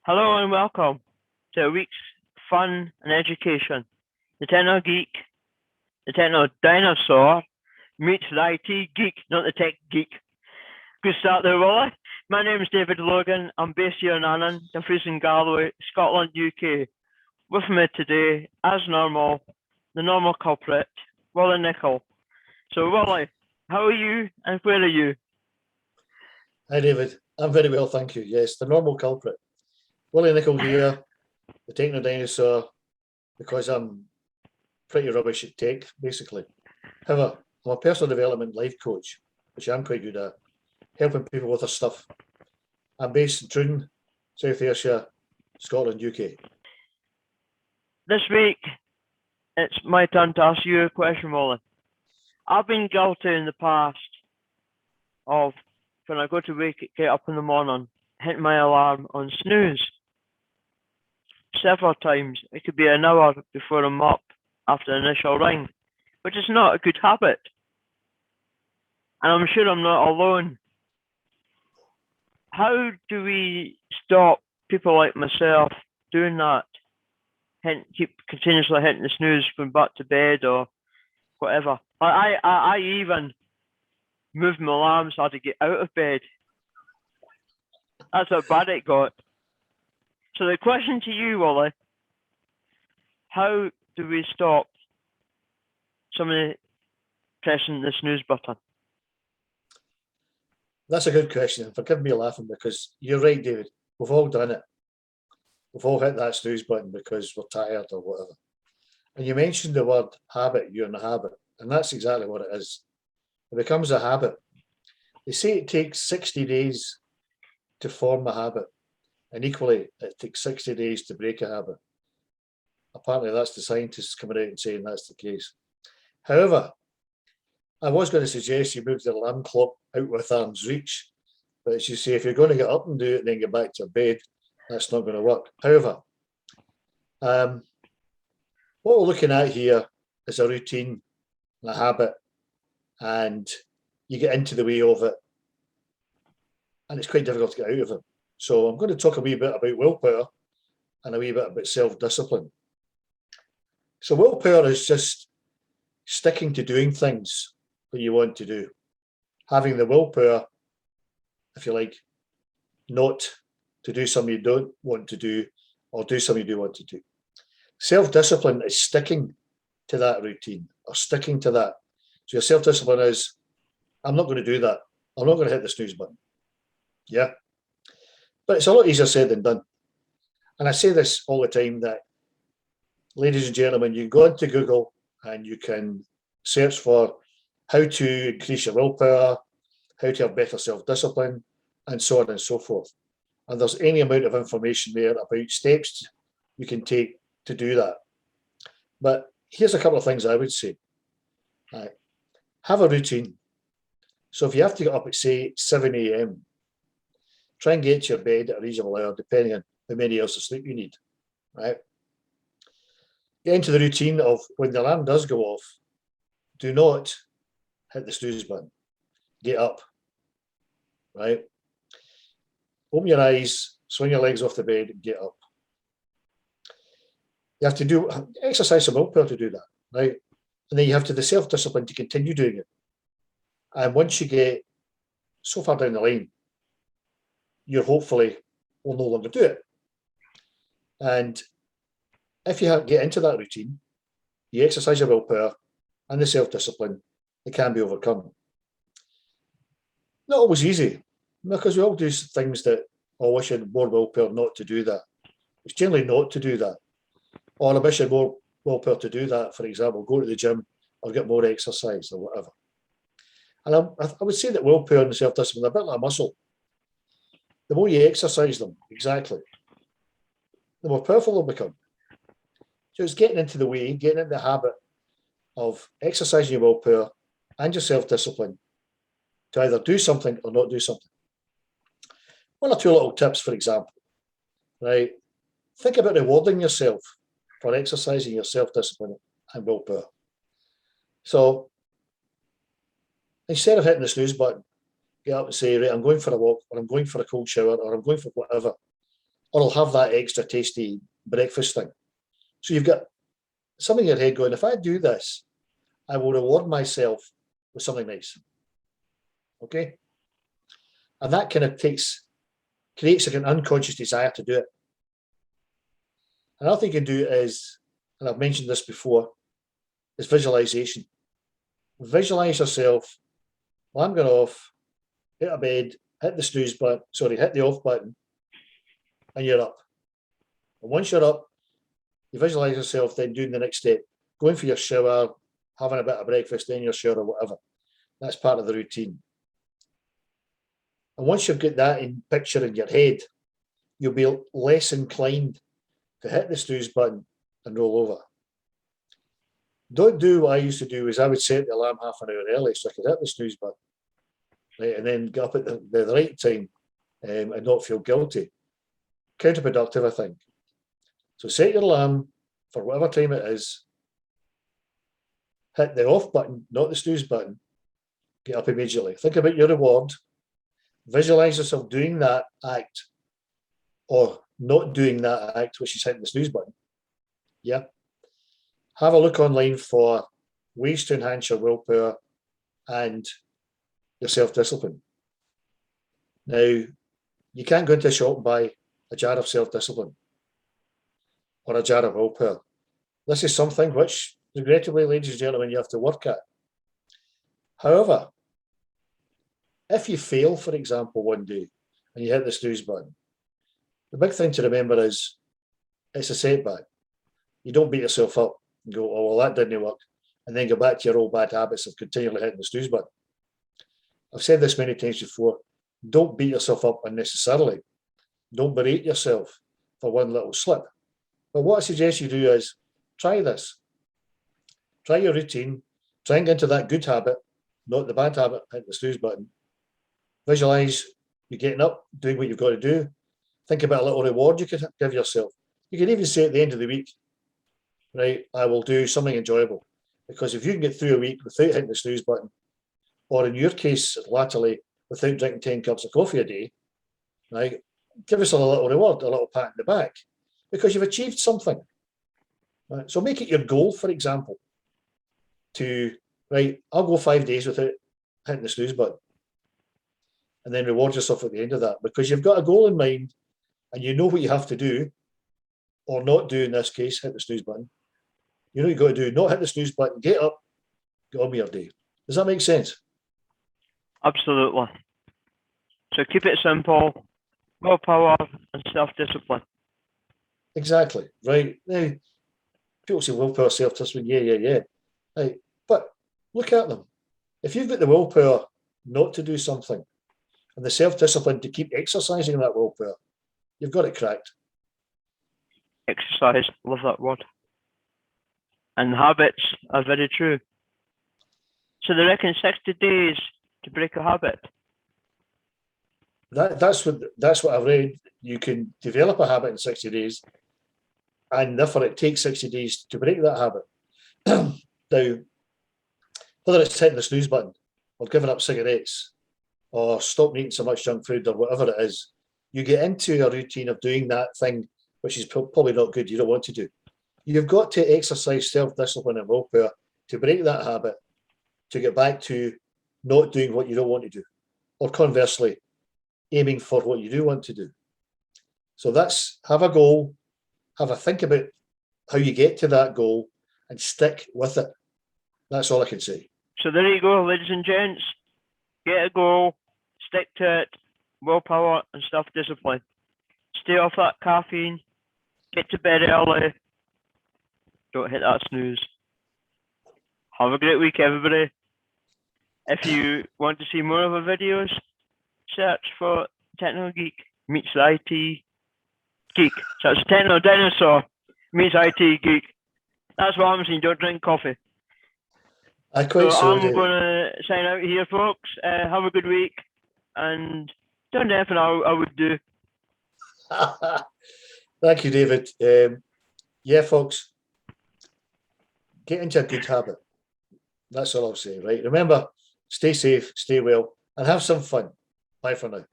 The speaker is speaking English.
Hello and welcome to a week's fun and education. The Techno Geek, the Techno Dinosaur meets the IT Geek, not the Tech Geek. Good start there, Wally. My name is David Logan. I'm based here in Annan, Dumfries and Galway, Scotland, UK. With me today, as normal, the normal culprit, Wally Nicol. So, Wally, how are you and where are you? Hi, David. I'm very well, thank you. Yes, the normal culprit. Willie Nicol here, the Techno Dinosaur, because I'm pretty rubbish at tech, basically. However, I'm a personal development life coach, which I'm quite good at, helping people with their stuff. I'm based in Troon, South Ayrshire, Scotland, UK. This week, it's my turn to ask you a question, Wally. I've been guilty in the past of, when I go to get up in the morning, hitting my alarm on snooze. Several times. It could be an hour before I'm up after the initial ring, which is not a good habit. And I'm sure I'm not alone. How do we stop people like myself doing that? Keep continuously hitting the snooze, going back to bed or whatever. I even moved my alarm so I had to get out of bed. That's how bad it got. So the question to you, Wally, how do we stop somebody pressing the snooze button? That's a good question, and forgive me laughing because you're right, David. We've all done it. We've all hit that snooze button because we're tired or whatever. And you mentioned the word habit, you're in a habit, and that's exactly what it is. It becomes a habit. They say it takes 60 days to form a habit, and equally, it takes 60 days to break a habit. Apparently, that's the scientists coming out and saying that's the case. However, I was going to suggest you move the alarm clock out with arm's reach, but as you say, if you're going to get up and do it and then get back to bed, that's not going to work. However, what we're looking at here is a routine, a habit, and you get into the way of it, and it's quite difficult to get out of it. So I'm going to talk a wee bit about willpower and a wee bit about self-discipline. So willpower is just sticking to doing things that you want to do. Having the willpower, if you like, not to do something you don't want to do or do something you do want to do. Self-discipline is sticking to that routine or sticking to that. So your self-discipline is, I'm not going to do that. I'm not going to hit the snooze button. Yeah. But it's a lot easier said than done. And I say this all the time that, ladies and gentlemen, you can go into Google and you can search for how to increase your willpower, how to have better self-discipline, and so on and so forth. And there's any amount of information there about steps you can take to do that. But here's a couple of things I would say. Have a routine. So if you have to get up at, say, 7 a.m., try and get to your bed at a reasonable hour, depending on how many hours of sleep you need, right? Get into the routine of when the alarm does go off, do not hit the snooze button. Get up, right? Open your eyes, swing your legs off the bed, and get up. You have to exercise some willpower to do that, right? And then you have to have the self-discipline to continue doing it. And once you get so far down the line, you hopefully will no longer do it. And if you get into that routine, you exercise your willpower and the self-discipline, it can be overcome. Not always easy, because we all do things that, oh, I wish I had more willpower not to do that. It's generally not to do that. Or I wish I had more willpower to do that, for example, go to the gym or get more exercise or whatever. And I would say that willpower and self-discipline are a bit like a muscle. The more you exercise them, exactly, the more powerful they'll become. So it's getting into the way, getting into the habit of exercising your willpower and your self-discipline to either do something or not do something. One or two little tips, for example, right? Think about rewarding yourself for exercising your self-discipline and willpower. So instead of hitting the snooze button, get up and say, right, I'm going for a walk, or I'm going for a cold shower, or I'm going for whatever. or I'll have that extra tasty breakfast thing. So you've got something in your head going, if I do this, I will reward myself with something nice. Okay? And that kind of creates like an unconscious desire to do it. Another thing you can do is, and I've mentioned this before, is visualization. Visualize yourself, well, I'm going off, hit a bed, hit the snooze button, hit the off button, and you're up. And once you're up, you visualize yourself then doing the next step, going for your shower, having a bit of breakfast, then your shower or whatever. That's part of the routine. And once you've got that in picture in your head, you'll be less inclined to hit the snooze button and roll over. Don't do what I used to do, is I would set the alarm half an hour early so I could hit the snooze button, right, and then get up at the right time and not feel guilty. Counterproductive, I think. So set your alarm for whatever time it is, hit the off button, not the snooze button, get up immediately. Think about your reward, visualize yourself doing that act or not doing that act, which is hitting the snooze button. Yeah. Have a look online for ways to enhance your willpower and your self-discipline. Now, you can't go into a shop and buy a jar of self-discipline or a jar of willpower. This is something which, regrettably, ladies and gentlemen, you have to work at. However, if you fail, for example, one day and you hit the snooze button, the big thing to remember is it's a setback. You don't beat yourself up and go, oh, well, that didn't work, and then go back to your old bad habits of continually hitting the snooze button. I've said this many times before, don't beat yourself up unnecessarily. Don't berate yourself for one little slip. But what I suggest you do is try this. Try your routine, try and get into that good habit, not the bad habit, hit the snooze button. Visualize you getting up, doing what you've got to do. Think about a little reward you could give yourself. You could even say at the end of the week, right, I will do something enjoyable. Because if you can get through a week without hitting the snooze button, or in your case, latterly, without drinking 10 cups of coffee a day, right, give yourself a little reward, a little pat in the back, because you've achieved something. Right? So make it your goal, for example, to, right, I'll go 5 days without hitting the snooze button. And then reward yourself at the end of that, because you've got a goal in mind and you know what you have to do, or not do in this case, hit the snooze button. You know what you've got to do, not hit the snooze button, get up, get on with your day. Does that make sense? Absolutely. So keep it simple, willpower and self-discipline. Exactly, right. Now, people say willpower, self-discipline, yeah. Right. But look at them. If you've got the willpower not to do something and the self-discipline to keep exercising that willpower, you've got it cracked. Exercise, love that word. And habits are very true. So they reckon 60 days to break a habit. That's what I've read. You can develop a habit in 60 days, and therefore it takes 60 days to break that habit. Now, whether it's hitting the snooze button or giving up cigarettes or stopping eating so much junk food or whatever it is, you get into a routine of doing that thing which is probably not good, you don't want to do. You've got to exercise self-discipline and willpower to break that habit, to get back to not doing what you don't want to do, or conversely, aiming for what you do want to do. So that's, have a goal, have a think about how you get to that goal and stick with it. That's all I can say. So there you go, ladies and gents. Get a goal, stick to it, willpower and self-discipline. Stay off that caffeine, get to bed early, don't hit that snooze. Have a great week, everybody. If you want to see more of our videos, search for Techno Geek meets the IT Geek. So it's Techno Dinosaur meets IT Geek. That's what happens when you don't drink coffee. I'm going to sign out here, folks. Have a good week. And don't do anything I would do. Thank you, David. Yeah, folks, get into a good habit. That's all I'll say, right? Remember, stay safe, stay well, and have some fun. Bye for now.